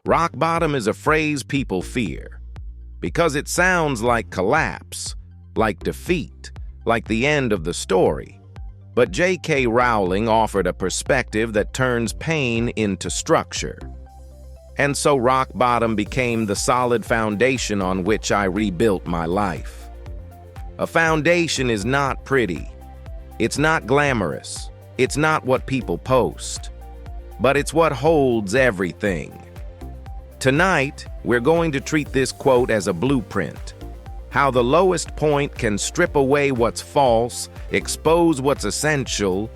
Rock bottom is a phrase people fear because it sounds like collapse, like defeat, like the end of the story. But J.K. Rowling offered a perspective that turns pain into structure. And so rock bottom became the solid foundation on which I rebuilt my life. A foundation is not pretty. It's not glamorous. It's not what people post. But it's what holds everything. Tonight, we're going to treat this quote as a blueprint. How the lowest point can strip away what's false, expose what's essential,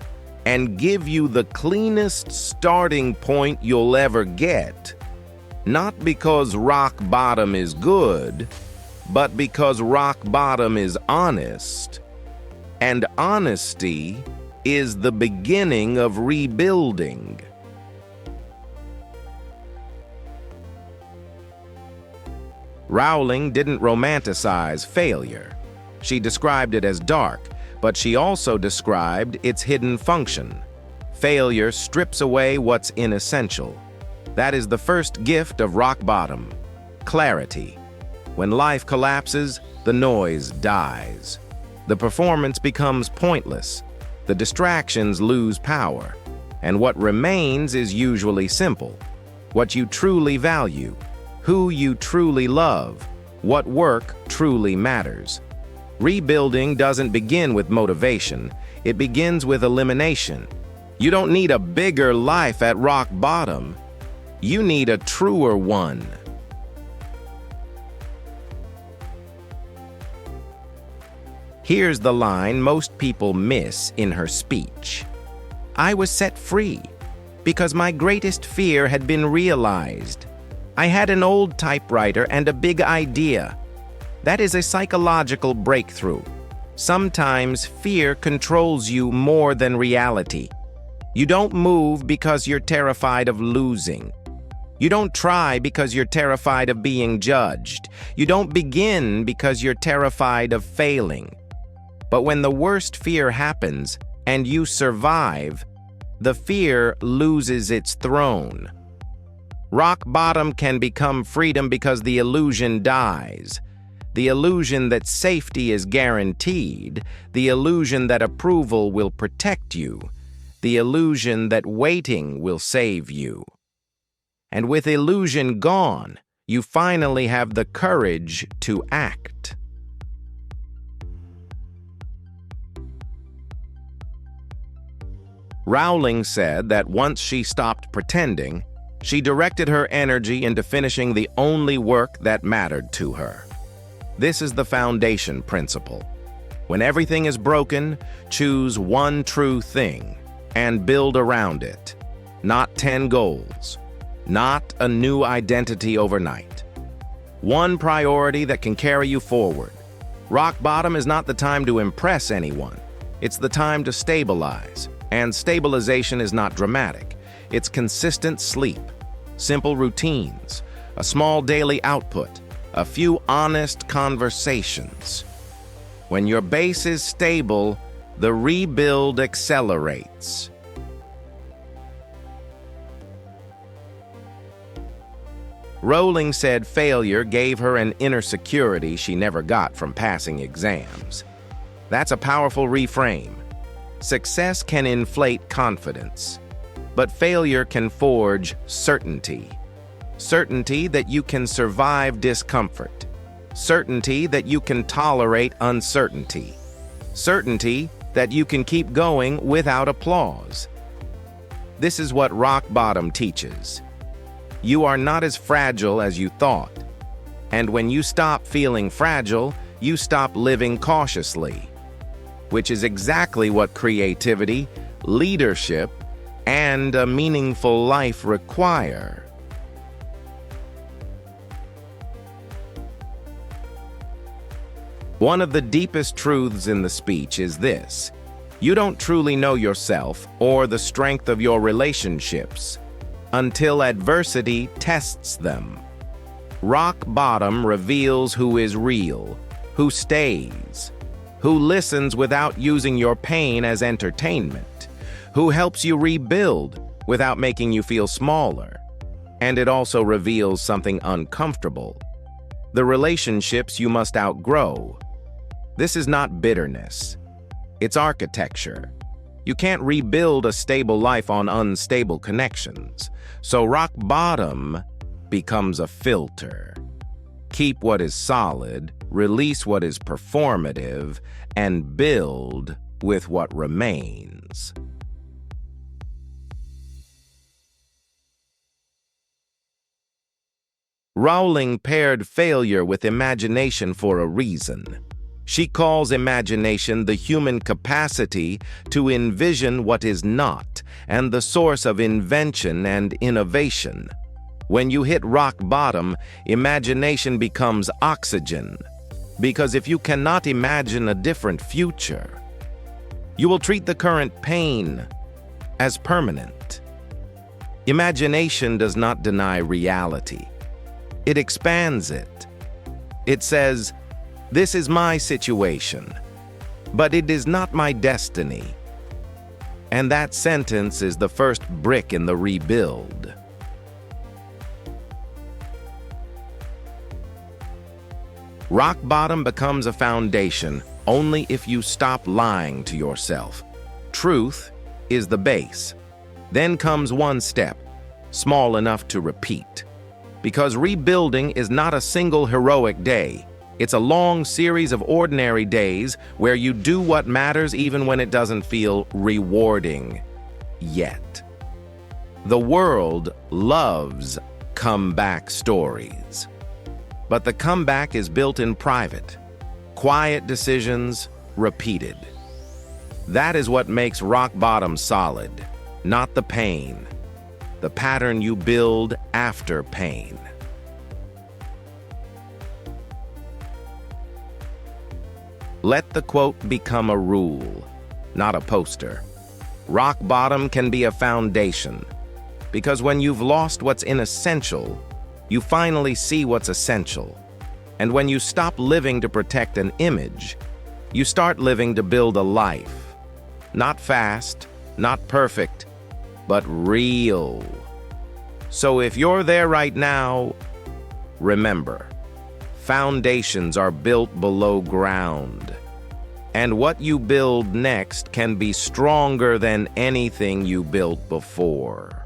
and give you the cleanest starting point you'll ever get. Not because rock bottom is good, but because rock bottom is honest. And honesty is the beginning of rebuilding. Rowling didn't romanticize failure. She described it as dark, but she also described its hidden function. Failure strips away what's inessential. That is the first gift of rock bottom: clarity. When life collapses, the noise dies. The performance becomes pointless. The distractions lose power. And what remains is usually simple: what you truly value, who you truly love, what work truly matters. Rebuilding doesn't begin with motivation. It begins with elimination. You don't need a bigger life at rock bottom. You need a truer one. Here's the line most people miss in her speech. I was set free because my greatest fear had been realized. I had an old typewriter and a big idea. That is a psychological breakthrough. Sometimes fear controls you more than reality. You don't move because you're terrified of losing. You don't try because you're terrified of being judged. You don't begin because you're terrified of failing. But when the worst fear happens and you survive, the fear loses its throne. Rock bottom can become freedom because the illusion dies. The illusion that safety is guaranteed. The illusion that approval will protect you. The illusion that waiting will save you. And with illusion gone, you finally have the courage to act. Rowling said that once she stopped pretending, she directed her energy into finishing the only work that mattered to her. This is the foundation principle. When everything is broken, choose one true thing and build around it. Not 10 goals. Not a new identity overnight. One priority that can carry you forward. Rock bottom is not the time to impress anyone. It's the time to stabilize. And stabilization is not dramatic. It's consistent sleep, simple routines, a small daily output, a few honest conversations. When your base is stable, the rebuild accelerates. Rowling said failure gave her an inner security she never got from passing exams. That's a powerful reframe. Success can inflate confidence, but failure can forge certainty. Certainty that you can survive discomfort. Certainty that you can tolerate uncertainty. Certainty that you can keep going without applause. This is what rock bottom teaches. You are not as fragile as you thought. And when you stop feeling fragile, you stop living cautiously. Which is exactly what creativity, leadership, and a meaningful life require. One of the deepest truths in the speech is this: you don't truly know yourself or the strength of your relationships until adversity tests them. Rock bottom reveals who is real, who stays, who listens without using your pain as entertainment, who helps you rebuild without making you feel smaller, And it also reveals something uncomfortable: the relationships you must outgrow. This is not bitterness. It's architecture. You can't rebuild a stable life on unstable connections. So rock bottom becomes a filter. Keep what is solid, release what is performative, and build with what remains. Rowling paired failure with imagination for a reason. She calls imagination the human capacity to envision what is not, and the source of invention and innovation. When you hit rock bottom, imagination becomes oxygen. Because if you cannot imagine a different future, you will treat the current pain as permanent. Imagination does not deny reality. It expands it. It says, "This is my situation, but it is not my destiny." And that sentence is the first brick in the rebuild. Rock bottom becomes a foundation only if you stop lying to yourself. Truth is the base. Then comes one step, small enough to repeat. Because rebuilding is not a single heroic day. It's a long series of ordinary days where you do what matters even when it doesn't feel rewarding yet. The world loves comeback stories. But the comeback is built in private, quiet decisions repeated. That is what makes rock bottom solid, not the pain, the pattern you build after pain. Let the quote become a rule, not a poster. Rock bottom can be a foundation, because when you've lost what's inessential, you finally see what's essential. And when you stop living to protect an image, you start living to build a life. Not fast, not perfect, but real. So if you're there right now, remember, foundations are built below ground. And what you build next can be stronger than anything you built before.